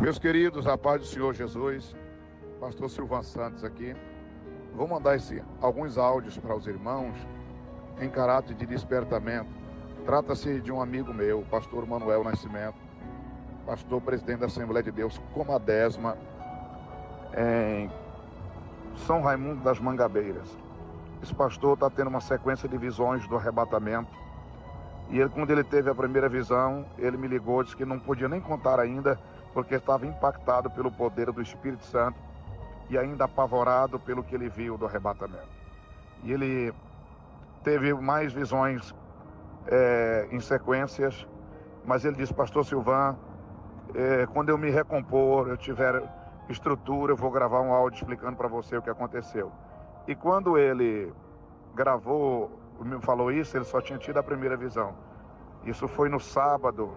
Meus queridos, a paz do Senhor Jesus, pastor Silvan Santos aqui. Vou mandar alguns áudios para os irmãos em caráter de despertamento. Trata-se de um amigo meu, pastor Manuel Nascimento, pastor presidente da Assembleia de Deus, Comadésima, em São Raimundo das Mangabeiras. Esse pastor está tendo uma sequência de visões do arrebatamento. E ele, quando ele teve a primeira visão, ele me ligou, disse que não podia nem contar ainda, porque estava impactado pelo poder do Espírito Santo e ainda apavorado pelo que ele viu do arrebatamento. E ele teve mais visões em sequências, mas ele disse: pastor Silvan, quando eu me recompor, eu tiver estrutura, eu vou gravar um áudio explicando para você o que aconteceu. E quando ele gravou, me falou isso, ele só tinha tido a primeira visão. Isso foi no sábado,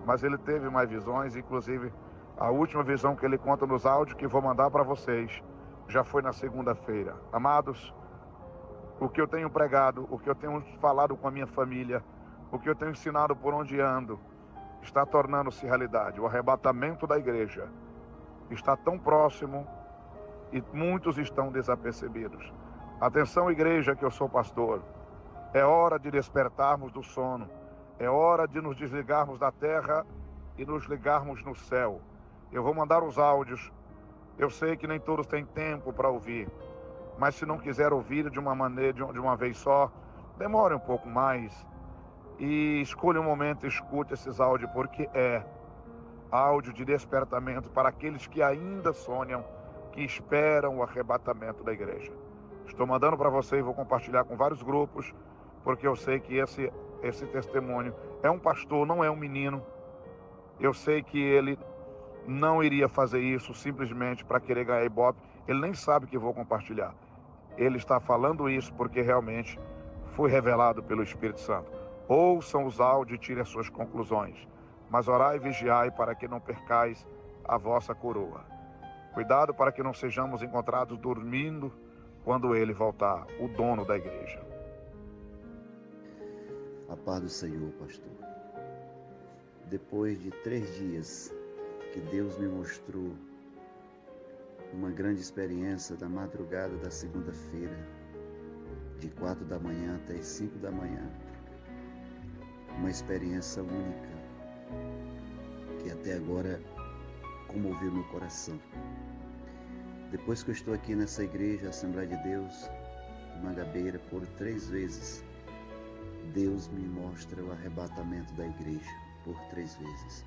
mas ele teve mais visões, inclusive a última visão que ele conta nos áudios, que vou mandar para vocês, já foi na segunda-feira. Amados, o que eu tenho pregado, o que eu tenho falado com a minha família, o que eu tenho ensinado por onde ando, está tornando-se realidade. O arrebatamento da igreja está tão próximo e muitos estão desapercebidos. Atenção, igreja, que eu sou pastor. É hora de despertarmos do sono. É hora de nos desligarmos da terra e nos ligarmos no céu. Eu vou mandar os áudios. Eu sei que nem todos têm tempo para ouvir, mas se não quiser ouvir de uma maneira, de uma vez só, demore um pouco mais e escolha um momento e escute esses áudios, porque é áudio de despertamento para aqueles que ainda sonham, que esperam o arrebatamento da igreja. Estou mandando para você e vou compartilhar com vários grupos, porque eu sei que esse testemunho é um pastor, não é um menino. Eu sei que ele não iria fazer isso simplesmente para querer ganhar ibope. Ele nem sabe que vou compartilhar. Ele está falando isso porque realmente foi revelado pelo Espírito Santo. Ouçam os áudios e tirem as suas conclusões. Mas orai e vigiai para que não percais a vossa coroa. Cuidado para que não sejamos encontrados dormindo quando ele voltar, o dono da igreja. A paz do Senhor, pastor. Depois de 3 dias que Deus me mostrou uma grande experiência da madrugada da segunda-feira, de 4 da manhã até as 5 da manhã. Uma experiência única, que até agora comoveu meu coração. Depois que eu estou aqui nessa igreja, Assembleia de Deus, em Mangabeira, por 3 vezes, Deus me mostra o arrebatamento da igreja, por 3 vezes.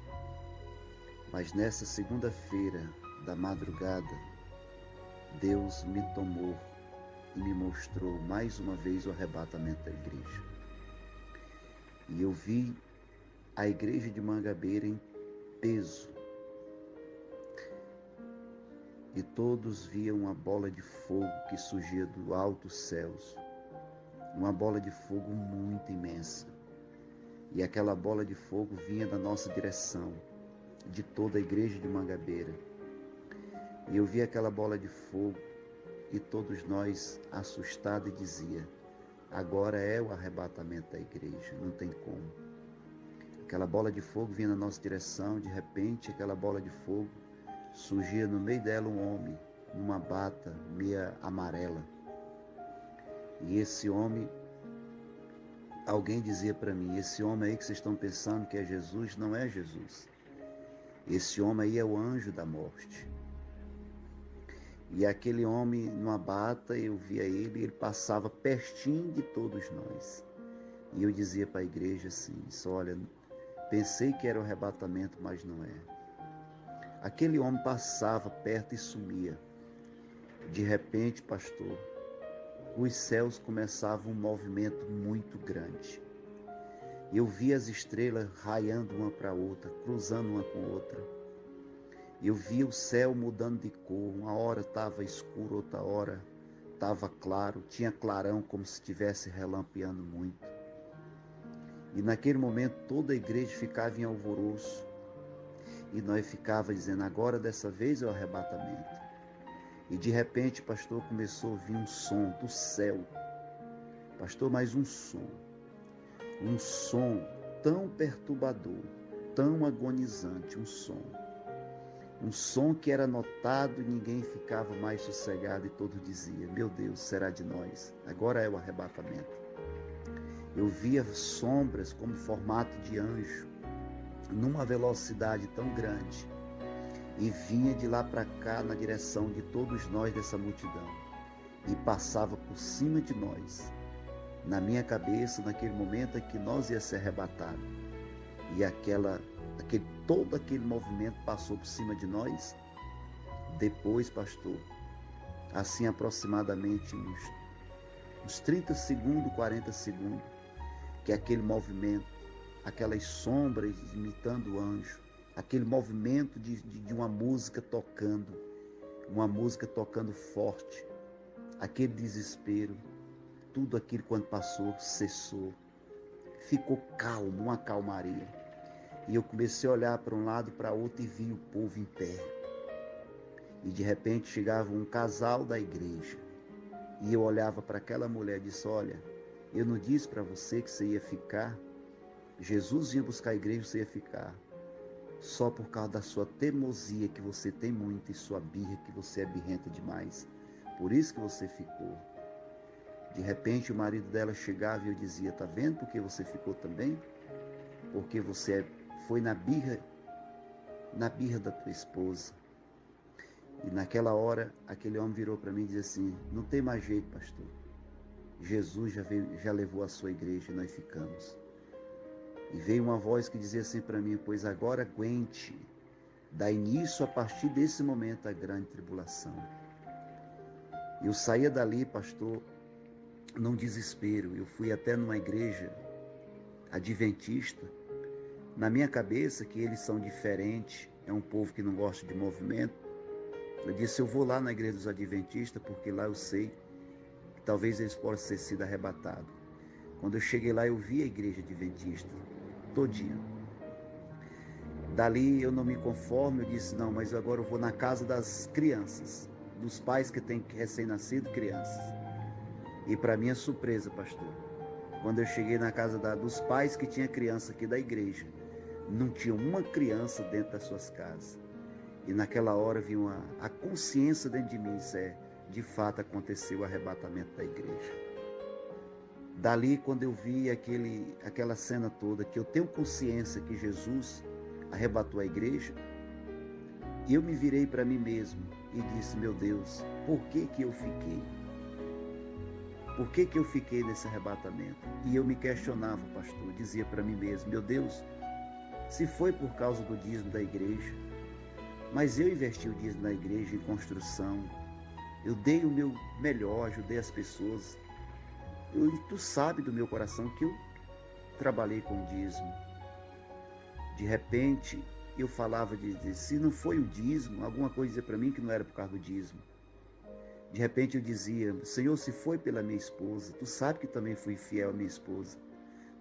Mas nessa segunda-feira da madrugada, Deus me tomou e me mostrou mais uma vez o arrebatamento da igreja. E eu vi a igreja de Mangabeira em peso. E todos viam uma bola de fogo que surgia do altos céus. Uma bola de fogo muito imensa. E aquela bola de fogo vinha na nossa direção, de toda a igreja de Mangabeira. E eu vi aquela bola de fogo e todos nós assustados e dizia: agora é o arrebatamento da igreja, não tem como. Aquela bola de fogo vinha na nossa direção, de repente aquela bola de fogo surgia no meio dela um homem, numa bata meia amarela. E esse homem, alguém dizia para mim: esse homem aí que vocês estão pensando que é Jesus, não é Jesus. Esse homem aí é o anjo da morte. E aquele homem numa bata, eu via ele, ele passava pertinho de todos nós. E eu dizia para a igreja assim: olha, pensei que era o arrebatamento, mas não é. Aquele homem passava perto e sumia. De repente, pastor, os céus começavam um movimento muito grande. Eu via as estrelas raiando uma para a outra, cruzando uma com a outra. Eu via o céu mudando de cor. Uma hora estava escuro, outra hora estava claro. Tinha clarão como se estivesse relampeando muito. E naquele momento toda a igreja ficava em alvoroço. E nós ficava dizendo: agora dessa vez é o arrebatamento. E de repente, pastor, começou a vir um som do céu. Pastor, mais um som. Um som tão perturbador, tão agonizante, um som. Um som que era notado e ninguém ficava mais sossegado e todos diziam: meu Deus, será de nós? Agora é o arrebatamento. Eu via sombras como formato de anjo, numa velocidade tão grande, e vinha de lá para cá na direção de todos nós dessa multidão, e passava por cima de nós. Na minha cabeça, naquele momento é que nós ia ser arrebatados, e todo aquele movimento passou por cima de nós. Depois, pastor, assim aproximadamente uns 30 segundos, 40 segundos, que aquele movimento, aquelas sombras imitando o anjo, aquele movimento de uma música tocando forte, aquele desespero, tudo aquilo quando passou, cessou, ficou calmo, uma calmaria. E eu comecei a olhar para um lado, para outro e vi o povo em pé. E de repente chegava um casal da igreja, e eu olhava para aquela mulher e disse: olha, eu não disse para você que você ia ficar? Jesus ia buscar a igreja e você ia ficar. Só por causa da sua teimosia, que você tem muito, e sua birra, que você é birrenta demais. Por isso que você ficou. De repente o marido dela chegava e eu dizia: tá vendo por que você ficou também? Porque você foi na birra da tua esposa. E naquela hora, aquele homem virou para mim e disse assim: não tem mais jeito, pastor. Jesus já levou a sua igreja e nós ficamos. E veio uma voz que dizia assim para mim: pois agora aguente, dá início a partir desse momento a grande tribulação. Eu saía dali, pastor, num desespero. Eu fui até numa igreja adventista. Na minha cabeça, que eles são diferentes, é um povo que não gosta de movimento. Eu disse: eu vou lá na igreja dos adventistas, porque lá eu sei que talvez eles possam ter sido arrebatados. Quando eu cheguei lá, eu vi a igreja adventista todinha. Dali eu não me conformo, eu disse: não, mas agora eu vou na casa das crianças, dos pais que têm recém-nascido, crianças. E para minha surpresa, pastor, quando eu cheguei na casa dos pais que tinha criança aqui da igreja, não tinha uma criança dentro das suas casas. E naquela hora vi a consciência dentro de mim: de fato aconteceu o arrebatamento da igreja. Dali, quando eu vi aquela cena toda, que eu tenho consciência que Jesus arrebatou a igreja, eu me virei para mim mesmo e disse: meu Deus, por que eu fiquei? Por que eu fiquei nesse arrebatamento? E eu me questionava, pastor, dizia para mim mesmo: meu Deus, se foi por causa do dízimo da igreja, mas eu investi o dízimo na igreja em construção, eu dei o meu melhor, ajudei as pessoas. Tu sabe do meu coração que eu trabalhei com o dízimo. De repente, eu falava se não foi o dízimo, alguma coisa dizia para mim que não era por causa do dízimo. De repente eu dizia: Senhor, se foi pela minha esposa, tu sabe que também fui fiel à minha esposa.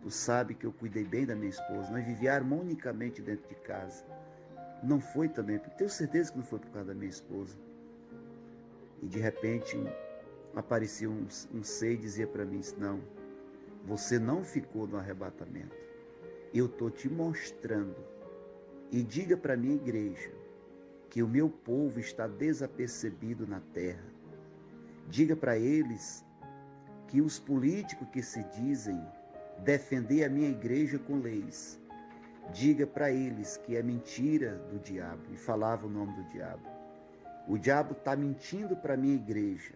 Tu sabe que eu cuidei bem da minha esposa. Nós vivíamos harmonicamente dentro de casa. Não foi também, tenho certeza que não foi por causa da minha esposa. E de repente aparecia um ser e dizia para mim: não, você não ficou no arrebatamento. Eu estou te mostrando. E diga para a minha igreja que o meu povo está desapercebido na terra. Diga para eles que os políticos que se dizem defender a minha igreja com leis, diga para eles que é mentira do diabo. E falava o nome do diabo. O diabo está mentindo para a minha igreja.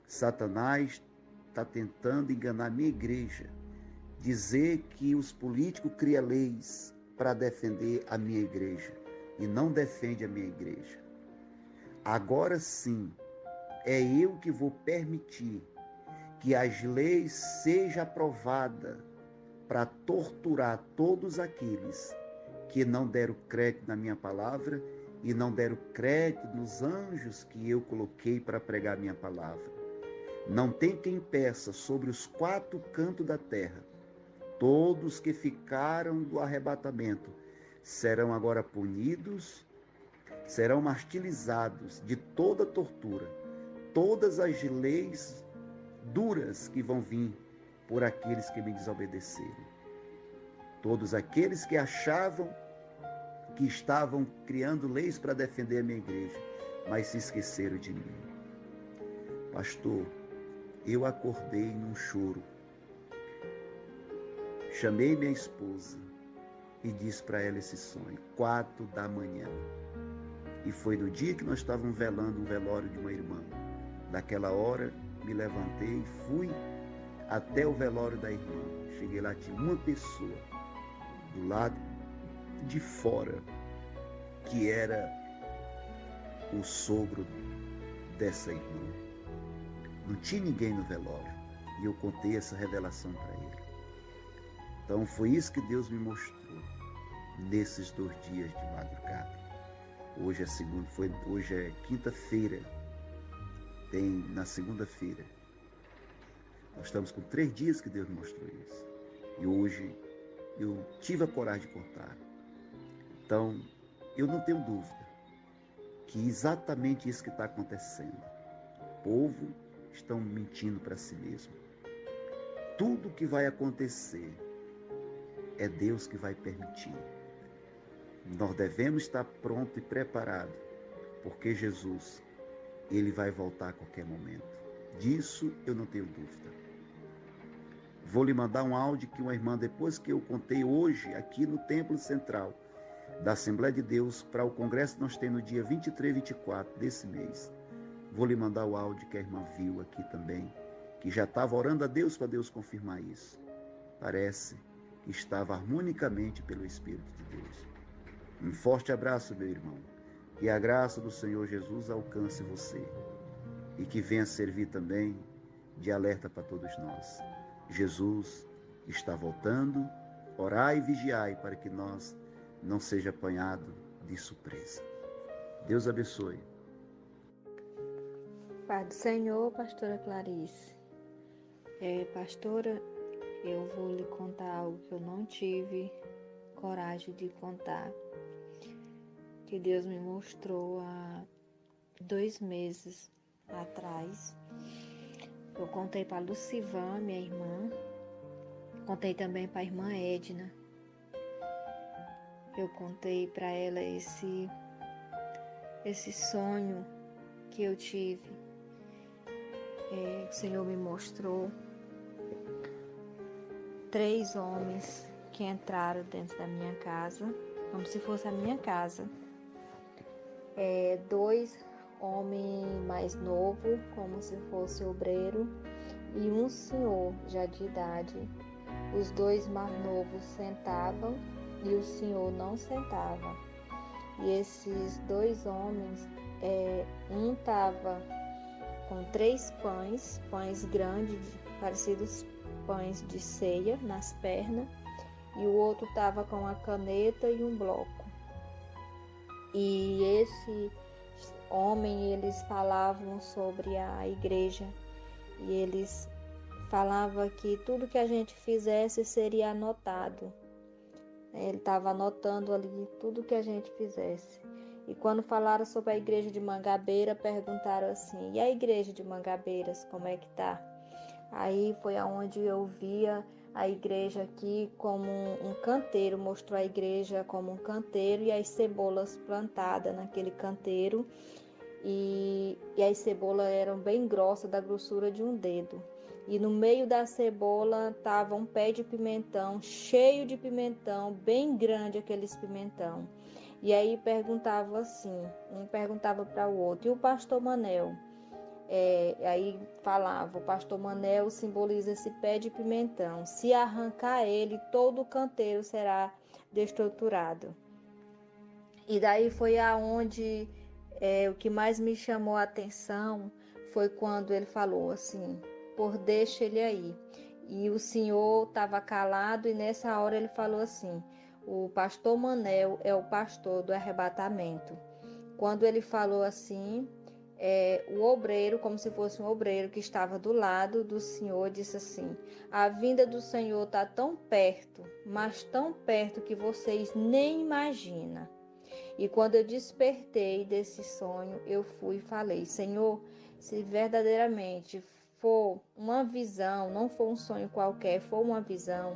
Satanás está tentando enganar a minha igreja, dizer que os políticos criam leis para defender a minha igreja e não defende a minha igreja. Agora sim, é eu que vou permitir que as leis sejam aprovadas para torturar todos aqueles que não deram crédito na minha palavra e não deram crédito nos anjos que eu coloquei para pregar minha palavra. Não tem quem peça sobre os 4 cantos da terra. Todos que ficaram do arrebatamento serão agora punidos, serão martirizados de toda tortura, todas as leis duras que vão vir por aqueles que me desobedeceram. Todos aqueles que achavam que estavam criando leis para defender a minha igreja, mas se esqueceram de mim. Pastor, eu acordei num choro. Chamei minha esposa e disse para ela esse sonho, 4 da manhã. E foi no dia que nós estávamos velando um velório de uma irmã. Naquela hora, me levantei e fui até o velório da irmã. Cheguei lá, tinha uma pessoa do lado de fora, que era o sogro dessa irmã. Não tinha ninguém no velório. E eu contei essa revelação para ele. Então foi isso que Deus me mostrou nesses 2 dias de madrugada. Hoje é quinta-feira. Na segunda-feira. Nós estamos com 3 dias que Deus me mostrou isso. E hoje eu tive a coragem de contar. Então, eu não tenho dúvida que exatamente isso que está acontecendo. O povo estão mentindo para si mesmo. Tudo que vai acontecer é Deus que vai permitir. Nós devemos estar pronto e preparado, porque Jesus, ele vai voltar a qualquer momento. Disso eu não tenho dúvida. Vou lhe mandar um áudio que uma irmã, depois que eu contei hoje, aqui no Templo Central da Assembleia de Deus, para o congresso que nós temos no dia 23 e 24 desse mês. Vou lhe mandar o áudio que a irmã viu aqui também, que já estava orando a Deus para Deus confirmar isso. Parece que estava harmonicamente pelo Espírito de Deus. Um forte abraço, meu irmão. Que a graça do Senhor Jesus alcance você e que venha servir também de alerta para todos nós. Jesus está voltando, orai e vigiai para que nós não seja apanhado de surpresa. Deus abençoe. Pai do Senhor, pastora Clarice. Pastora, eu vou lhe contar algo que eu não tive coragem de contar, que Deus me mostrou há 2 meses atrás. Eu contei para Lucivan, minha irmã, contei também para a irmã Edna. Eu contei para ela esse sonho que eu tive. O Senhor me mostrou 3 homens que entraram dentro da minha casa, como se fosse a minha casa. 2 homens mais novos, como se fosse obreiro, e um senhor já de idade. Os 2 mais novos sentavam e o senhor não sentava. E esses 2 homens, um estava com 3 pães grandes, parecidos pães de ceia, nas pernas, e o outro estava com uma caneta e um bloco. E esse homem, eles falavam sobre a igreja, e eles falavam que tudo que a gente fizesse seria anotado. Ele estava anotando ali tudo que a gente fizesse. E quando falaram sobre a igreja de Mangabeira, perguntaram assim: e a igreja de Mangabeiras, como é que tá? Aí foi aonde eu via a igreja aqui como um canteiro, mostrou a igreja como um canteiro e as cebolas plantadas naquele canteiro. E as cebolas eram bem grossas, da grossura de um dedo. E no meio da cebola estava um pé de pimentão, cheio de pimentão, bem grande aqueles pimentão. E aí perguntava assim, um perguntava para o outro: e o pastor Manel? Aí falava: o pastor Manel simboliza esse pé de pimentão. Se arrancar ele, todo o canteiro será destruturado. E daí foi aonde o que mais me chamou a atenção foi quando ele falou assim: por deixa ele aí. E o senhor estava calado, e nessa hora ele falou assim: o pastor Manel é o pastor do arrebatamento. Quando ele falou assim, o obreiro, como se fosse um obreiro que estava do lado do senhor, disse assim: a vinda do Senhor está tão perto, mas tão perto que vocês nem imaginam. E quando eu despertei desse sonho, eu fui e falei: Senhor, se verdadeiramente for uma visão, não for um sonho qualquer, for uma visão,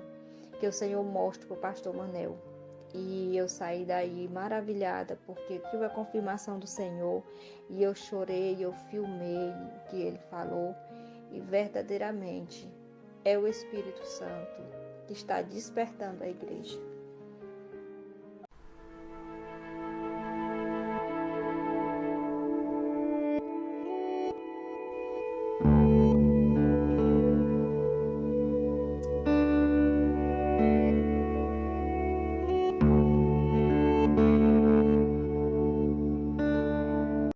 que o Senhor mostre para o pastor Manel. E eu saí daí maravilhada, porque tive a confirmação do Senhor, e eu chorei, eu filmei o que Ele falou, e verdadeiramente é o Espírito Santo que está despertando a igreja.